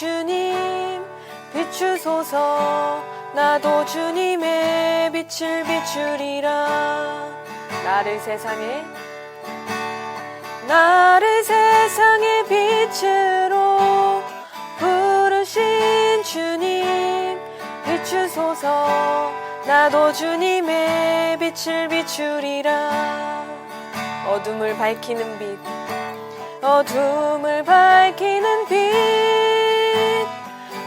주님 비추소서. 나도 주님의 빛을 비추리라. 나를 세상의 빛으로 부르신 주님 비추소서. 나도 주님의 빛을 비추리라. 어둠을 밝히는 빛, 어둠을 밝히는 빛,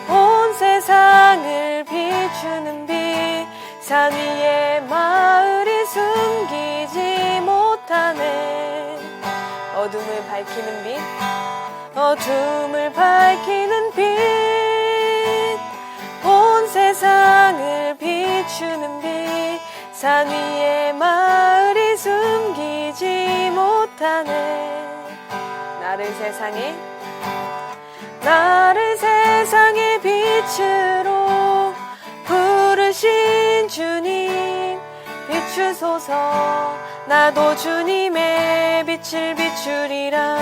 온 세상을 비추는 빛. 산 위에 마을이 숨기지 못하네. 어둠을 밝히는 빛, 어둠을 밝히는 빛, 온 세상을 비추는 빛. 산 위에 마을이 숨기지 못하네. 나를 세상의 빛으로 부르신 주님 비추소서. 나도 주님의 빛을 비추리라.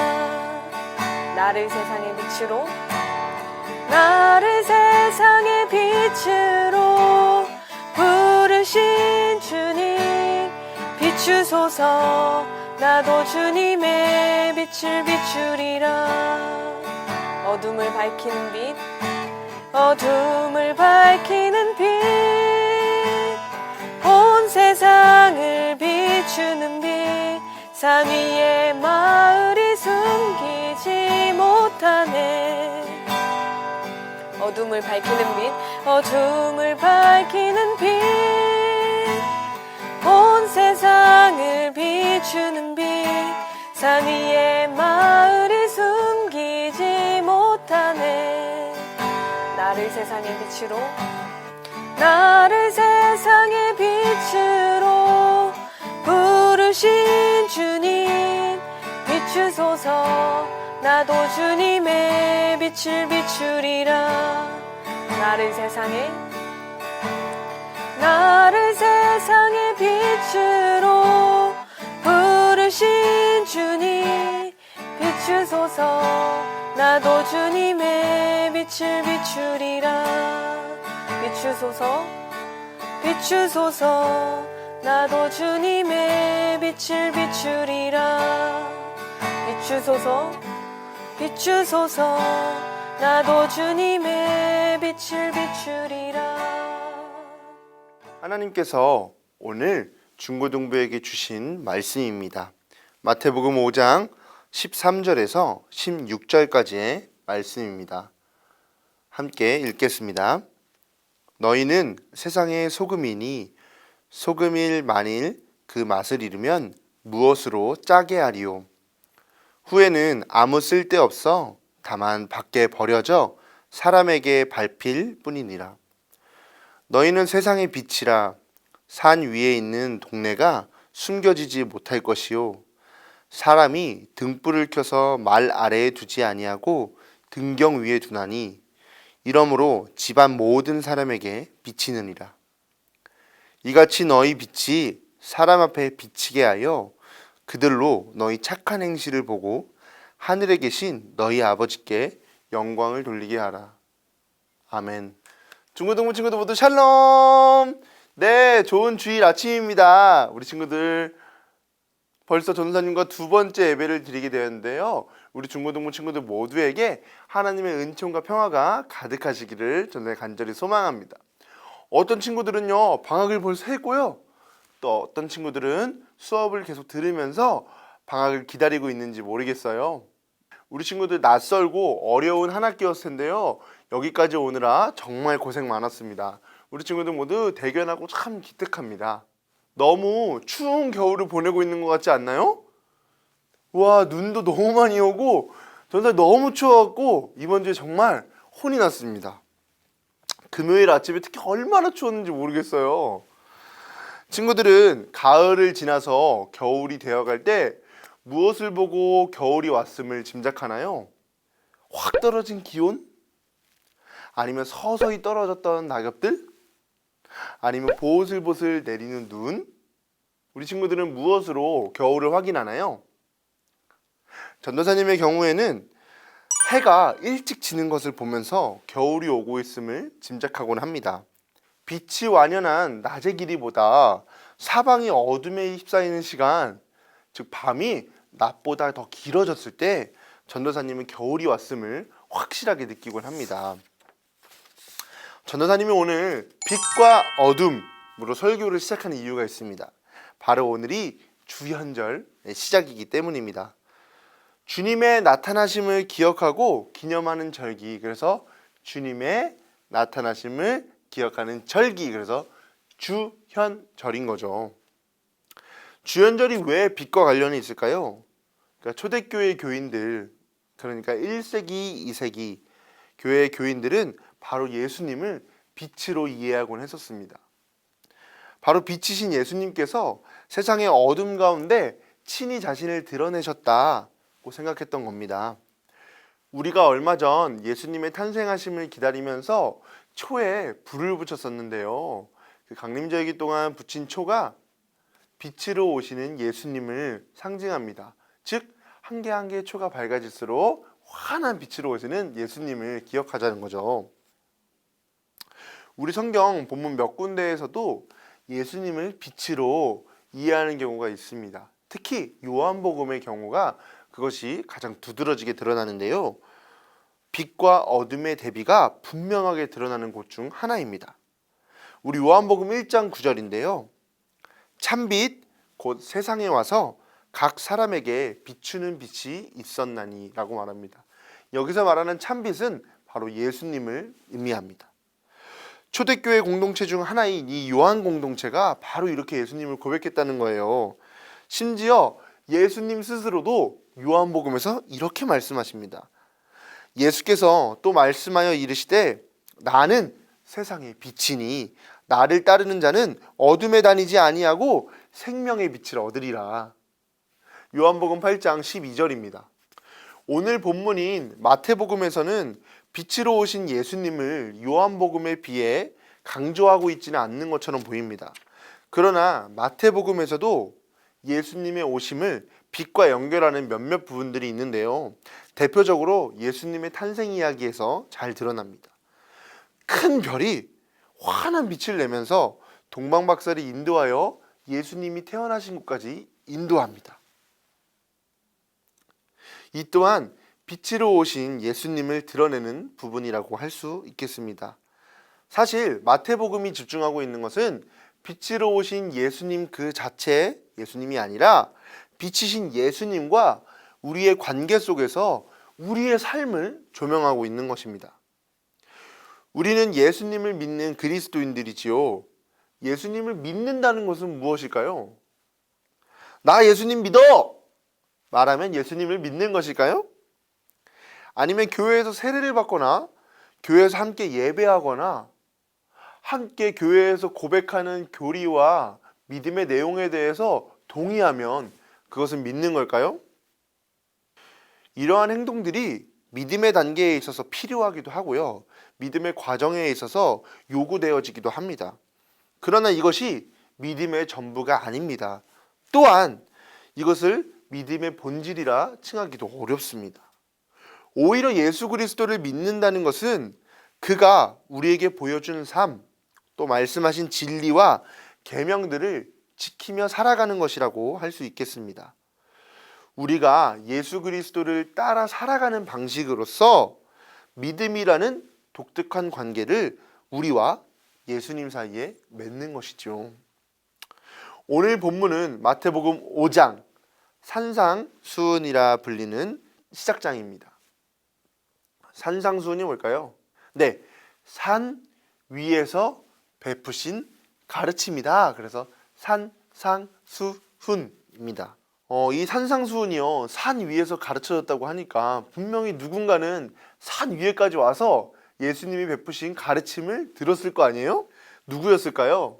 나를 세상의 빛으로 부르신 주님 비추소서. 나도 주님의 빛을 비추리라. 어둠을 밝히는 빛, 어둠을 밝히는 빛, 온 세상을 비추는 빛. 산 위에 마을이 숨기지 못하네. 어둠을 밝히는 빛, 어둠을 밝히는 빛, 온 세상을 비추는 빛. 산 위에 마을이 숨기지 못하네. 나를 세상의 빛으로 부르신 주님 비추소서. 나도 주님의 빛을 비추리라. 나를 세상의 빛으로 부르신 주님 비추소서. 나도 주님의 빛을 비추리라. 비추소서. 나도 주님의 빛을 비추리라. 비추소서. 나도 주님의 빛을 비추리라. 하나님께서 오늘 중고등부에게 주신 말씀입니다. 마태복음 5장 13절에서 16절까지의 말씀입니다. 함께 읽겠습니다. 너희는 세상의 소금이니 소금일 만일 그 맛을 잃으면 무엇으로 짜게 하리요? 후에는 아무 쓸데없어 다만 밖에 버려져 사람에게 밟힐 뿐이니라. 너희는 세상의 빛이라. 산 위에 있는 동네가 숨겨지지 못할 것이요, 사람이 등불을 켜서 말 아래에 두지 아니하고 등경 위에 두나니 이러므로 집안 모든 사람에게 비치느니라. 이같이 너희 빛이 사람 앞에 비치게 하여 그들로 너희 착한 행실을 보고 하늘에 계신 너희 아버지께 영광을 돌리게 하라. 아멘. 중고등부 친구들 모두 샬롬. 네, 좋은 주일 아침입니다. 우리 친구들 벌써 전도사님과 두 번째 예배를 드리게 되었는데요. 우리 중고등부 친구들 모두에게 하나님의 은총과 평화가 가득하시기를 전도사님 간절히 소망합니다. 어떤 친구들은요, 방학을 벌써 했고요. 또 어떤 친구들은 수업을 계속 들으면서 방학을 기다리고 있는지 모르겠어요. 우리 친구들 낯설고 어려운 한 학기였을 텐데요. 여기까지 오느라 정말 고생 많았습니다. 우리 친구들 모두 대견하고 참 기특합니다. 너무 추운 겨울을 보내고 있는 것 같지 않나요? 와, 눈도 너무 많이 오고 전날 너무 추워갖고 이번 주에 정말 혼이 났습니다. 금요일 아침에 특히 얼마나 추웠는지 모르겠어요. 친구들은 가을을 지나서 겨울이 되어갈 때 무엇을 보고 겨울이 왔음을 짐작하나요? 확 떨어진 기온? 아니면 서서히 떨어졌던 낙엽들? 아니면 보슬보슬 내리는 눈? 우리 친구들은 무엇으로 겨울을 확인하나요? 전도사님의 경우에는 해가 일찍 지는 것을 보면서 겨울이 오고 있음을 짐작하곤 합니다. 빛이 완연한 낮의 길이보다 사방이 어둠에 휩싸이는 시간, 즉 밤이 낮보다 더 길어졌을 때 전도사님은 겨울이 왔음을 확실하게 느끼곤 합니다. 전도사님이 오늘 빛과 어둠으로 설교를 시작하는 이유가 있습니다. 바로 오늘이 주현절의 시작이기 때문입니다. 주님의 나타나심을 기억하고 기념하는 절기, 그래서 주님의 나타나심을 기억하는 절기, 그래서 주현절인 거죠. 주현절이 왜 빛과 관련이 있을까요? 그러니까 초대교회 교인들, 그러니까 1세기, 2세기 교회 교인들은 바로 예수님을 빛으로 이해하곤 했었습니다. 바로 빛이신 예수님께서 세상의 어둠 가운데 친히 자신을 드러내셨다고 생각했던 겁니다. 우리가 얼마 전 예수님의 탄생하심을 기다리면서 초에 불을 붙였었는데요. 그 강림절기 동안 붙인 초가 빛으로 오시는 예수님을 상징합니다. 즉, 한 개 한 개의 초가 밝아질수록 환한 빛으로 오시는 예수님을 기억하자는 거죠. 우리 성경 본문 몇 군데에서도 예수님을 빛으로 이해하는 경우가 있습니다. 특히 요한복음의 경우가 그것이 가장 두드러지게 드러나는데요. 빛과 어둠의 대비가 분명하게 드러나는 곳 중 하나입니다. 우리 요한복음 1장 9절인데요. 참빛 곧 세상에 와서 각 사람에게 비추는 빛이 있었나니 라고 말합니다. 여기서 말하는 참빛은 바로 예수님을 의미합니다. 초대교회 공동체 중 하나인 이 요한 공동체가 바로 이렇게 예수님을 고백했다는 거예요. 심지어 예수님 스스로도 요한복음에서 이렇게 말씀하십니다. 예수께서 또 말씀하여 이르시되 나는 세상의 빛이니 나를 따르는 자는 어둠에 다니지 아니하고 생명의 빛을 얻으리라. 요한복음 8장 12절입니다. 오늘 본문인 마태복음에서는 빛으로 오신 예수님을 요한복음에 비해 강조하고 있지는 않는 것처럼 보입니다. 그러나 마태복음에서도 예수님의 오심을 빛과 연결하는 몇몇 부분들이 있는데요. 대표적으로 예수님의 탄생 이야기에서 잘 드러납니다. 큰 별이 환한 빛을 내면서 동방박사를 인도하여 예수님이 태어나신 곳까지 인도합니다. 이 또한 빛으로 오신 예수님을 드러내는 부분이라고 할 수 있겠습니다. 사실 마태복음이 집중하고 있는 것은 빛으로 오신 예수님 그 자체 예수님이 아니라 빛이신 예수님과 우리의 관계 속에서 우리의 삶을 조명하고 있는 것입니다. 우리는 예수님을 믿는 그리스도인들이지요. 예수님을 믿는다는 것은 무엇일까요? 나 예수님 믿어! 말하면 예수님을 믿는 것일까요? 아니면 교회에서 세례를 받거나 교회에서 함께 예배하거나 함께 교회에서 고백하는 교리와 믿음의 내용에 대해서 동의하면 그것은 믿는 걸까요? 이러한 행동들이 믿음의 단계에 있어서 필요하기도 하고요. 믿음의 과정에 있어서 요구되어지기도 합니다. 그러나 이것이 믿음의 전부가 아닙니다. 또한 이것을 믿음의 본질이라 칭하기도 어렵습니다. 오히려 예수 그리스도를 믿는다는 것은 그가 우리에게 보여준 삶, 또 말씀하신 진리와 계명들을 지키며 살아가는 것이라고 할 수 있겠습니다. 우리가 예수 그리스도를 따라 살아가는 방식으로서 믿음이라는 독특한 관계를 우리와 예수님 사이에 맺는 것이죠. 오늘 본문은 마태복음 5장 산상수훈이라 불리는 시작장입니다. 산상수훈이 뭘까요? 네, 산 위에서 베푸신 가르침이다. 그래서 산상수훈입니다. 이 산상수훈이요, 산 위에서 가르쳐졌다고 하니까 분명히 누군가는 산 위에까지 와서 예수님이 베푸신 가르침을 들었을 거 아니에요? 누구였을까요?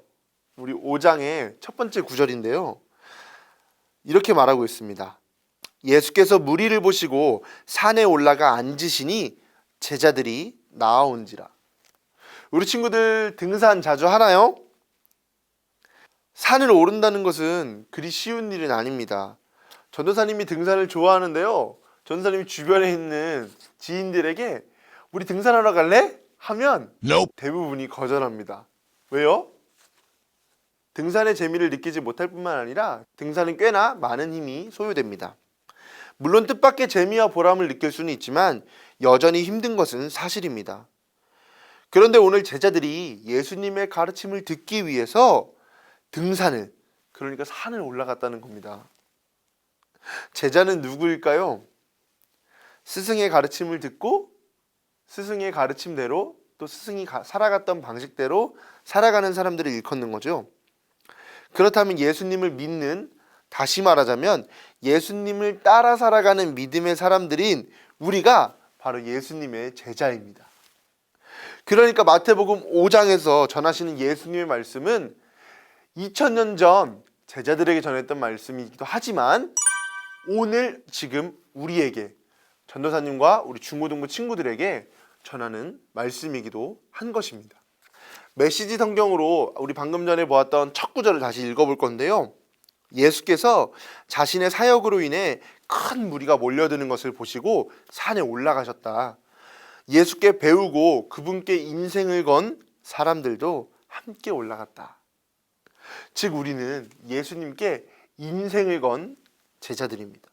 우리 5장의 첫 번째 구절인데요. 이렇게 말하고 있습니다. 예수께서 무리를 보시고 산에 올라가 앉으시니 제자들이 나아온지라. 우리 친구들 등산 자주 하나요? 산을 오른다는 것은 그리 쉬운 일은 아닙니다. 전도사님이 등산을 좋아하는데요. 전도사님이 주변에 있는 지인들에게 우리 등산하러 갈래? 하면 대부분이 거절합니다. 왜요? 등산의 재미를 느끼지 못할 뿐만 아니라 등산은 꽤나 많은 힘이 소요됩니다. 물론 뜻밖의 재미와 보람을 느낄 수는 있지만 여전히 힘든 것은 사실입니다. 그런데 오늘 제자들이 예수님의 가르침을 듣기 위해서 등산을, 그러니까 산을 올라갔다는 겁니다. 제자는 누구일까요? 스승의 가르침을 듣고 스승의 가르침대로 또 스승이 살아갔던 방식대로 살아가는 사람들을 일컫는 거죠. 그렇다면 예수님을 믿는, 다시 말하자면 예수님을 따라 살아가는 믿음의 사람들인 우리가 바로 예수님의 제자입니다. 그러니까 마태복음 5장에서 전하시는 예수님의 말씀은 2000년 전 제자들에게 전했던 말씀이기도 하지만 오늘 지금 우리에게, 전도사님과 우리 중고등부 친구들에게 전하는 말씀이기도 한 것입니다. 메시지 성경으로 우리 방금 전에 보았던 첫 구절을 다시 읽어볼 건데요. 예수께서 자신의 사역으로 인해 큰 무리가 몰려드는 것을 보시고 산에 올라가셨다. 예수께 배우고 그분께 인생을 건 사람들도 함께 올라갔다. 즉 우리는 예수님께 인생을 건 제자들입니다.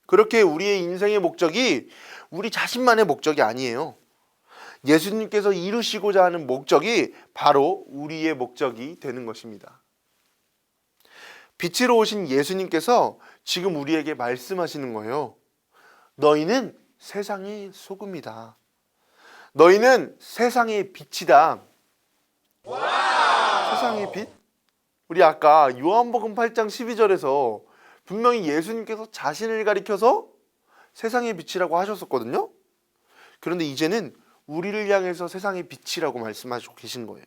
그렇게 우리의 인생의 목적이 우리 자신만의 목적이 아니에요. 예수님께서 이루시고자 하는 목적이 바로 우리의 목적이 되는 것입니다. 빛으로 오신 예수님께서 지금 우리에게 말씀하시는 거예요. 너희는 세상의 소금이다. 너희는 세상의 빛이다. 세상의 빛? 우리 아까 요한복음 8장 12절에서 분명히 예수님께서 자신을 가리켜서 세상의 빛이라고 하셨었거든요. 그런데 이제는 우리를 향해서 세상의 빛이라고 말씀하시고 계신 거예요.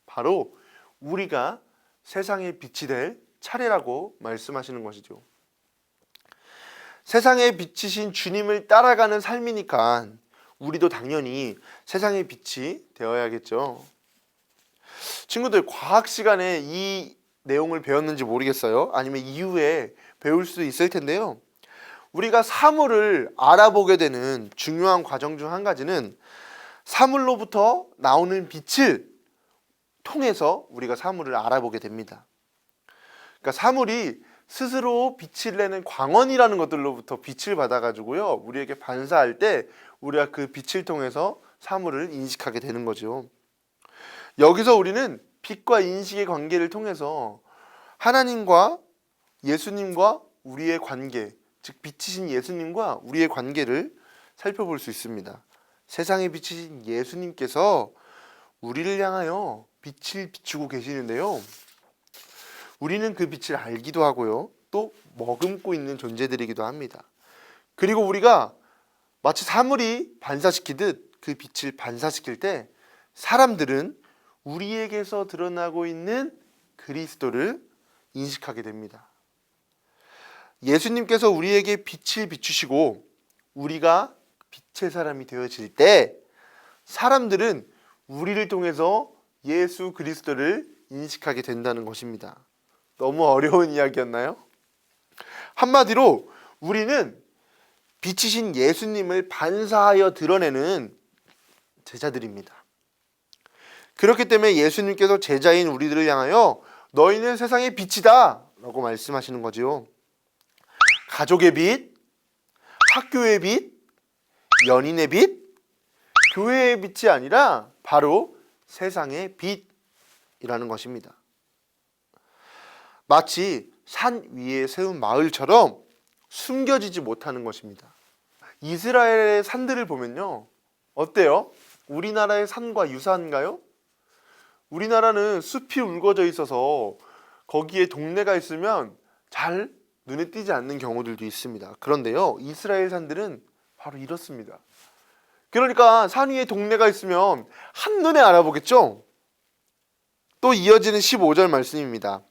바로 우리가 세상의 빛이 될 차례라고 말씀하시는 것이죠. 세상의 빛이신 주님을 따라가는 삶이니까 우리도 당연히 세상의 빛이 되어야겠죠. 친구들, 과학 시간에 이 내용을 배웠는지 모르겠어요. 아니면 이후에 배울 수도 있을 텐데요. 우리가 사물을 알아보게 되는 중요한 과정 중 한 가지는 사물로부터 나오는 빛을 통해서 우리가 사물을 알아보게 됩니다. 그러니까 사물이 스스로 빛을 내는 광원이라는 것들로부터 빛을 받아가지고요, 우리에게 반사할 때 우리가 그 빛을 통해서 사물을 인식하게 되는 거죠. 여기서 우리는 빛과 인식의 관계를 통해서 하나님과 예수님과 우리의 관계, 즉 빛이신 예수님과 우리의 관계를 살펴볼 수 있습니다. 세상에 빛이신 예수님께서 우리를 향하여 빛을 비추고 계시는데요. 우리는 그 빛을 알기도 하고요, 또 머금고 있는 존재들이기도 합니다. 그리고 우리가 마치 사물이 반사시키듯 그 빛을 반사시킬 때 사람들은 우리에게서 드러나고 있는 그리스도를 인식하게 됩니다. 예수님께서 우리에게 빛을 비추시고 우리가 빛의 사람이 되어질 때 사람들은 우리를 통해서 예수 그리스도를 인식하게 된다는 것입니다. 너무 어려운 이야기였나요? 한마디로 우리는 빛이신 예수님을 반사하여 드러내는 제자들입니다. 그렇기 때문에 예수님께서 제자인 우리들을 향하여 너희는 세상의 빛이다 라고 말씀하시는 거지요. 가족의 빛, 학교의 빛, 연인의 빛, 교회의 빛이 아니라 바로 세상의 빛이라는 것입니다. 마치 산 위에 세운 마을처럼 숨겨지지 못하는 것입니다. 이스라엘의 산들을 보면요, 어때요? 우리나라의 산과 유사한가요? 우리나라는 숲이 울거져 있어서 거기에 동네가 있으면 잘 눈에 띄지 않는 경우들도 있습니다. 그런데요, 이스라엘 산들은 바로 이렇습니다. 그러니까 산 위에 동네가 있으면 한눈에 알아보겠죠? 또 이어지는 15절 말씀입니다.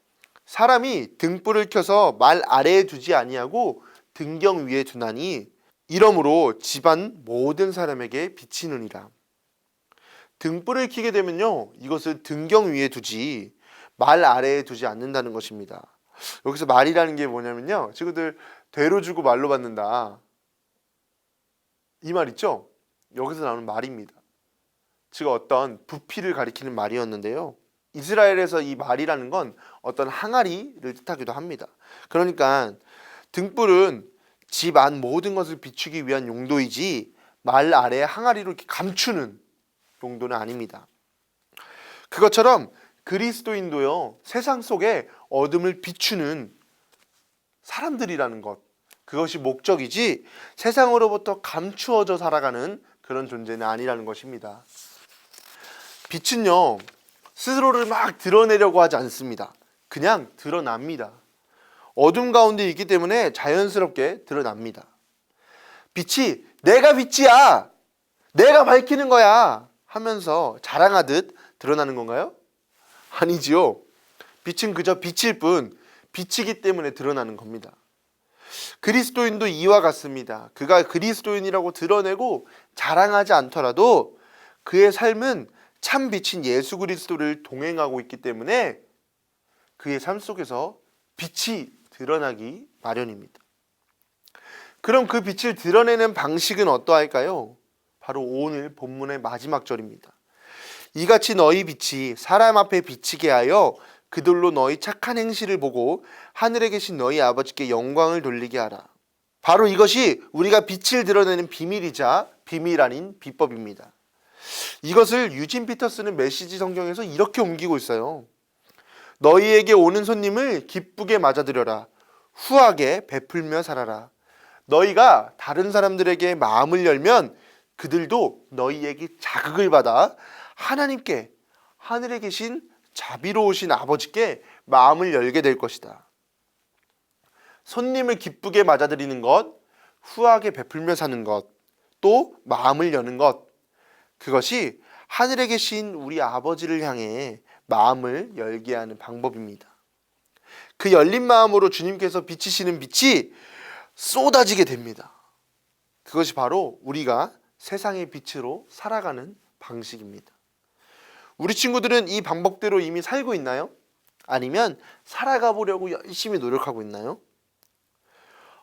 사람이 등불을 켜서 말 아래에 두지 아니하고 등경 위에 두나니 이러므로 집안 모든 사람에게 비치느니라. 등불을 켜게 되면요, 이것을 등경 위에 두지 말 아래에 두지 않는다는 것입니다. 여기서 말이라는 게 뭐냐면요, 친구들, 되로 주고 말로 받는다. 이 말 있죠? 여기서 나오는 말입니다. 즉 어떤 부피를 가리키는 말이었는데요. 이스라엘에서 이 말이라는 건 어떤 항아리를 뜻하기도 합니다. 그러니까 등불은 집 안 모든 것을 비추기 위한 용도이지 말 아래 항아리로 이렇게 감추는 용도는 아닙니다. 그것처럼 그리스도인도요, 세상 속에 어둠을 비추는 사람들이라는 것, 그것이 목적이지 세상으로부터 감추어져 살아가는 그런 존재는 아니라는 것입니다. 빛은요, 스스로를 막 드러내려고 하지 않습니다. 그냥 드러납니다. 어둠 가운데 있기 때문에 자연스럽게 드러납니다. 빛이 내가 빛이야, 내가 밝히는 거야 하면서 자랑하듯 드러나는 건가요? 아니지요. 빛은 그저 빛일 뿐 빛이기 때문에 드러나는 겁니다. 그리스도인도 이와 같습니다. 그가 그리스도인이라고 드러내고 자랑하지 않더라도 그의 삶은 참 빛인 예수 그리스도를 동행하고 있기 때문에 그의 삶 속에서 빛이 드러나기 마련입니다. 그럼 그 빛을 드러내는 방식은 어떠할까요? 바로 오늘 본문의 마지막 절입니다. 이같이 너희 빛이 사람 앞에 비치게 하여 그들로 너희 착한 행실을 보고 하늘에 계신 너희 아버지께 영광을 돌리게 하라. 바로 이것이 우리가 빛을 드러내는 비밀이자 비밀 아닌 비법입니다. 이것을 유진 피터스는 메시지 성경에서 이렇게 옮기고 있어요. 너희에게 오는 손님을 기쁘게 맞아들여라. 후하게 베풀며 살아라. 너희가 다른 사람들에게 마음을 열면 그들도 너희에게 자극을 받아 하나님께, 하늘에 계신 자비로우신 아버지께 마음을 열게 될 것이다. 손님을 기쁘게 맞아들이는 것, 후하게 베풀며 사는 것, 또 마음을 여는 것, 그것이 하늘에 계신 우리 아버지를 향해 마음을 열게 하는 방법입니다. 그 열린 마음으로 주님께서 비치시는 빛이 쏟아지게 됩니다. 그것이 바로 우리가 세상의 빛으로 살아가는 방식입니다. 우리 친구들은 이 방법대로 이미 살고 있나요? 아니면 살아가 보려고 열심히 노력하고 있나요?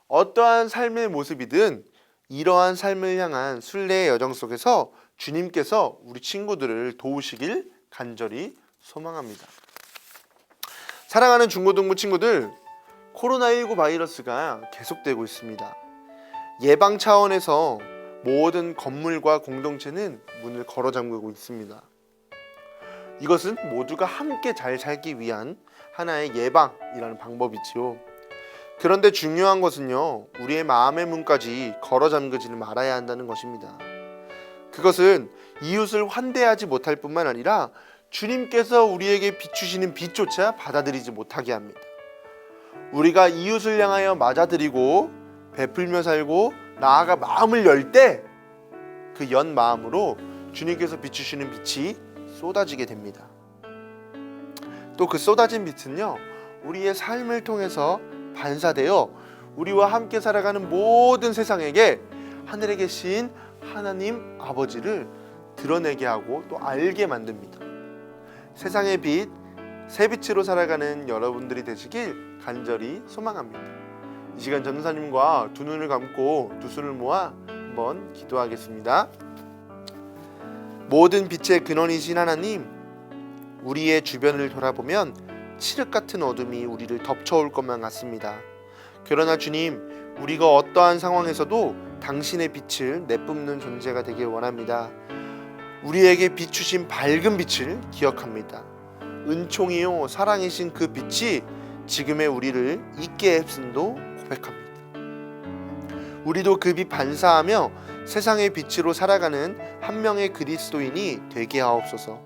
어떠한 삶의 모습이든 이러한 삶을 향한 순례의 여정 속에서 주님께서 우리 친구들을 도우시길 간절히 소망합니다. 사랑하는 중고등부 친구들, 코로나19 바이러스가 계속되고 있습니다. 예방 차원에서 모든 건물과 공동체는 문을 걸어 잠그고 있습니다. 이것은 모두가 함께 잘 살기 위한 하나의 예방이라는 방법이지요. 그런데 중요한 것은요, 우리의 마음의 문까지 걸어 잠그지는 말아야 한다는 것입니다. 그것은 이웃을 환대하지 못할 뿐만 아니라 주님께서 우리에게 비추시는 빛조차 받아들이지 못하게 합니다. 우리가 이웃을 향하여 맞아들이고 베풀며 살고 나아가 마음을 열 때 그 연 마음으로 주님께서 비추시는 빛이 쏟아지게 됩니다. 또 그 쏟아진 빛은요, 우리의 삶을 통해서 반사되어 우리와 함께 살아가는 모든 세상에게 하늘에 계신 하나님 아버지를 드러내게 하고 또 알게 만듭니다. 세상의 빛, 새빛으로 살아가는 여러분들이 되시길 간절히 소망합니다. 이 시간 전도사님과 두 눈을 감고 두 손을 모아 한번 기도하겠습니다. 모든 빛의 근원이신 하나님, 우리의 주변을 돌아보면 칠흑 같은 어둠이 우리를 덮쳐올 것만 같습니다. 그러나 주님, 우리가 어떠한 상황에서도 당신의 빛을 내뿜는 존재가 되길 원합니다. 우리에게 비추신 밝은 빛을 기억합니다. 은총이요 사랑이신 그 빛이 지금의 우리를 있게 했음도 고백합니다. 우리도 그 빛 반사하며 세상의 빛으로 살아가는 한 명의 그리스도인이 되게 하옵소서.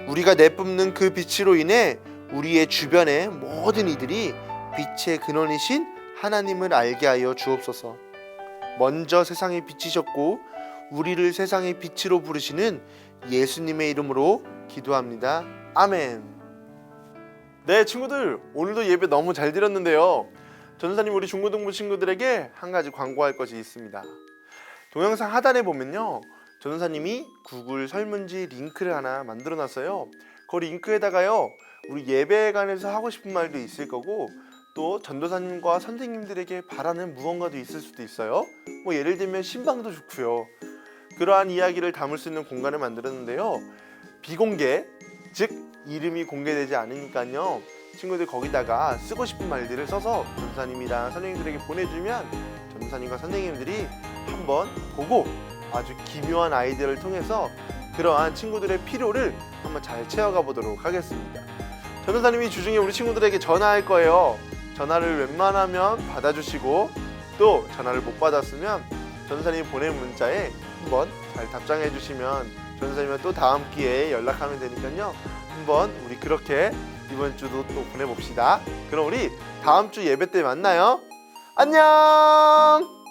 우리가 내뿜는 그 빛으로 인해 우리의 주변의 모든 이들이 빛의 근원이신 하나님을 알게 하여 주옵소서. 먼저 세상에 비치셨고 우리를 세상의 빛으로 부르시는 예수님의 이름으로 기도합니다. 아멘. 네, 친구들, 오늘도 예배 너무 잘 드렸는데요. 전도사님, 우리 중고등부 친구들에게 한 가지 광고할 것이 있습니다. 동영상 하단에 보면요, 전도사님이 구글 설문지 링크를 하나 만들어 놨어요. 그 링크에다가요, 우리 예배에 관해서 하고 싶은 말도 있을 거고 또 전도사님과 선생님들에게 바라는 무언가도 있을 수도 있어요. 뭐 예를 들면 신방도 좋고요. 그러한 이야기를 담을 수 있는 공간을 만들었는데요. 비공개, 즉 이름이 공개되지 않으니까요. 친구들 거기다가 쓰고 싶은 말들을 써서 전도사님이랑 선생님들에게 보내주면 전도사님과 선생님들이 한번 보고 아주 기묘한 아이디어를 통해서 그러한 친구들의 필요를 한번 잘 채워가 보도록 하겠습니다. 전도사님이 주중에 우리 친구들에게 전화할 거예요. 전화를 웬만하면 받아주시고 또 전화를 못 받았으면 전도사님이 보낸 문자에 한번 잘 답장해 주시면 전도사님은 또 다음 기회에 연락하면 되니까요. 한번 우리 그렇게 이번 주도 또 보내봅시다. 그럼 우리 다음 주 예배 때 만나요. 안녕.